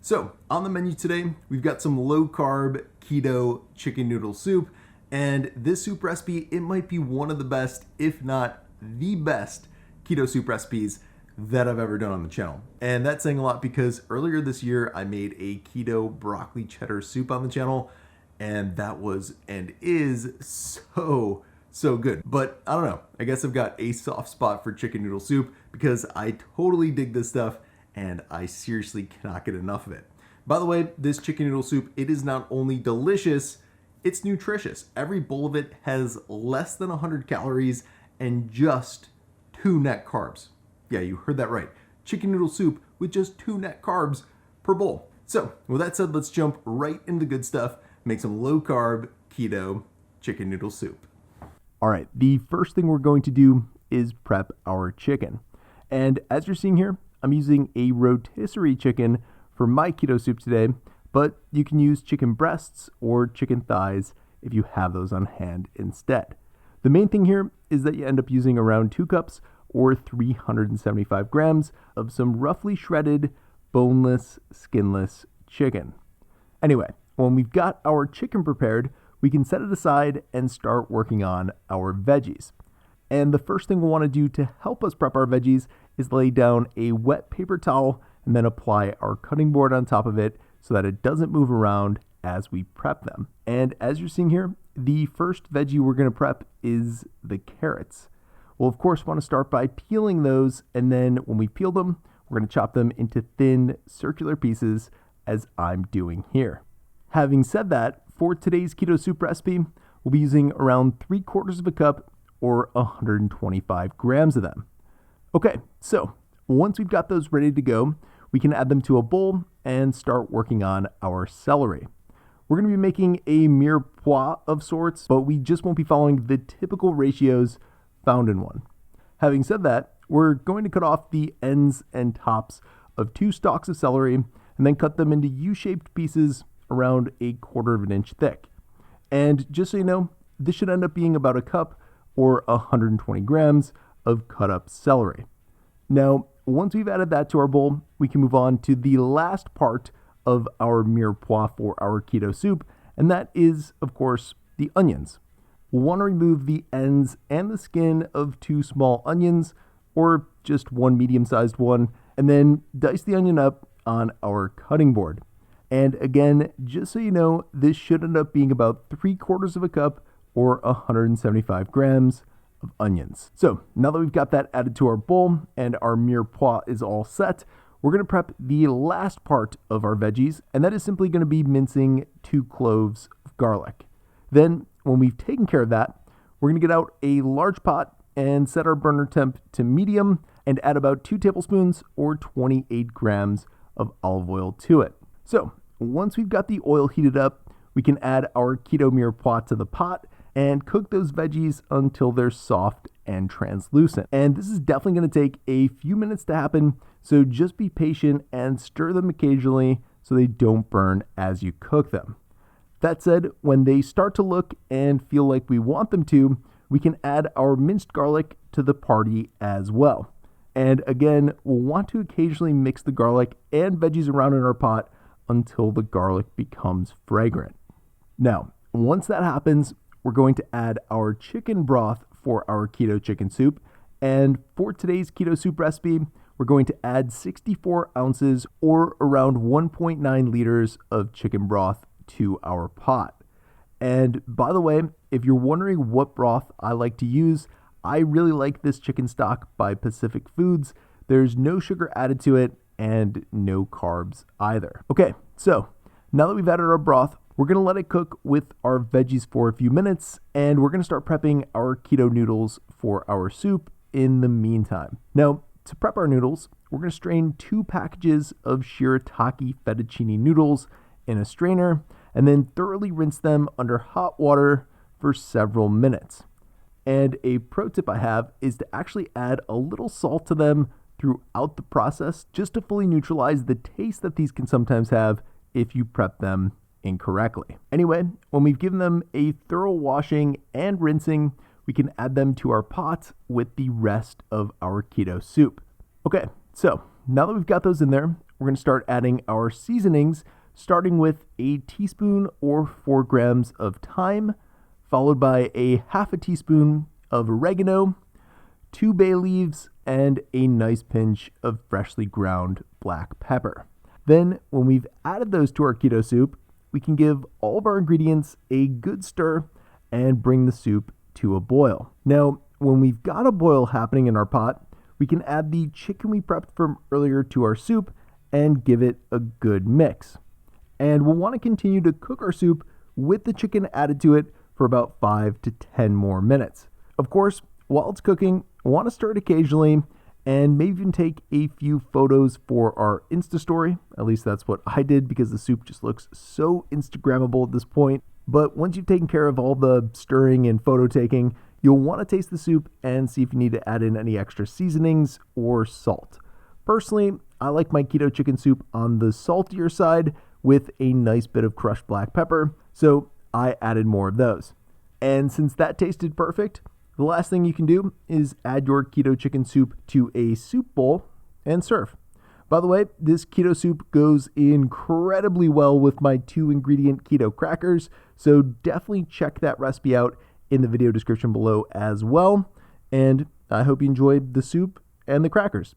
So on the menu today, we've got some low carb keto chicken noodle soup. And this soup recipe, it might be one of the best, if not the best, keto soup recipes that I've ever done on the channel. And that's saying a lot because earlier this year, I made a keto broccoli cheddar soup on the channel. And that was and is so good. But I don't know, I guess I've got a soft spot for chicken noodle soup because I totally dig this stuff and I seriously cannot get enough of it. By the way, this chicken noodle soup, it is not only delicious, it's nutritious. Every bowl of it has less than 100 calories and just 2 net carbs. Yeah, you heard that right. Chicken noodle soup with just 2 net carbs per bowl. So with that said, let's jump right into the good stuff, make some low carb keto chicken noodle soup. All right, the first thing we're going to do is prep our chicken. And as you're seeing here, I'm using a rotisserie chicken for my keto soup today, but you can use chicken breasts or chicken thighs if you have those on hand instead. The main thing here is that you end up using around 2 cups or 375 grams of some roughly shredded, boneless, skinless chicken. Anyway, when we've got our chicken prepared, we can set it aside and start working on our veggies. And the first thing we'll want to do to help us prep our veggies is lay down a wet paper towel and then apply our cutting board on top of it so that it doesn't move around as we prep them. And as you're seeing here, the first veggie we're going to prep is the carrots. We'll of course want to start by peeling those, and then when we peel them, we're going to chop them into thin circular pieces as I'm doing here. Having said that, for today's keto soup recipe, we'll be using around 3/4 cup or 125 grams of them. Okay, so once we've got those ready to go, we can add them to a bowl and start working on our celery. We're going to be making a mirepoix of sorts, but we just won't be following the typical ratios found in one. Having said that, we're going to cut off the ends and tops of 2 stalks of celery and then cut them into U-shaped pieces around 1/4 inch thick. And just so you know, this should end up being about 1 cup or 120 grams of cut up celery. Now, once we've added that to our bowl, we can move on to the last part of our mirepoix for our keto soup, and that is, of course, the onions. We'll want to remove the ends and the skin of 2 small onions, or just 1 medium-sized one, and then dice the onion up on our cutting board. And again, just so you know, this should end up being about 3/4 cup or 175 grams of onions. So now that we've got that added to our bowl and our mirepoix is all set, we're going to prep the last part of our veggies, and that is simply going to be mincing 2 cloves of garlic. Then when we've taken care of that, we're going to get out a large pot and set our burner temp to medium and add about 2 tablespoons or 28 grams of olive oil to it. So once we've got the oil heated up, we can add our keto mirepoix to the pot and cook those veggies until they're soft and translucent. And this is definitely going to take a few minutes to happen, so just be patient and stir them occasionally so they don't burn as you cook them. That said, when they start to look and feel like we want them to, we can add our minced garlic to the party as well. And again, we'll want to occasionally mix the garlic and veggies around in our pot until the garlic becomes fragrant. Now, once that happens, we're going to add our chicken broth for our keto chicken soup. And for today's keto soup recipe, we're going to add 64 ounces or around 1.9 liters of chicken broth to our pot. And by the way, if you're wondering what broth I like to use, I really like this chicken stock by Pacific Foods. There's no sugar added to it and no carbs either. Okay, so now that we've added our broth, we're going to let it cook with our veggies for a few minutes, and we're going to start prepping our keto noodles for our soup in the meantime. Now, to prep our noodles, we're going to strain 2 packages of shirataki fettuccine noodles in a strainer, and then thoroughly rinse them under hot water for several minutes. And a pro tip I have is to actually add a little salt to them throughout the process, just to fully neutralize the taste that these can sometimes have if you prep them incorrectly. Anyway, when we've given them a thorough washing and rinsing, we can add them to our pot with the rest of our keto soup. Okay, so now that we've got those in there, we're going to start adding our seasonings, starting with a teaspoon or 4 grams of thyme, followed by a half a teaspoon of oregano, 2 bay leaves, and a nice pinch of freshly ground black pepper. Then, when we've added those to our keto soup, we can give all of our ingredients a good stir and bring the soup to a boil. Now, when we've got a boil happening in our pot, we can add the chicken we prepped from earlier to our soup and give it a good mix. And we'll want to continue to cook our soup with the chicken added to it for about 5 to 10 more minutes. Of course, while it's cooking, we want to stir it occasionally and maybe even take a few photos for our Insta story. At least that's what I did, because the soup just looks so Instagrammable at this point. But once you've taken care of all the stirring and photo taking, you'll want to taste the soup and see if you need to add in any extra seasonings or salt. Personally, I like my keto chicken soup on the saltier side with a nice bit of crushed black pepper, so I added more of those. And since that tasted perfect, the last thing you can do is add your keto chicken soup to a soup bowl and serve. By the way, this keto soup goes incredibly well with my 2-ingredient keto crackers, so definitely check that recipe out in the video description below as well. And I hope you enjoyed the soup and the crackers.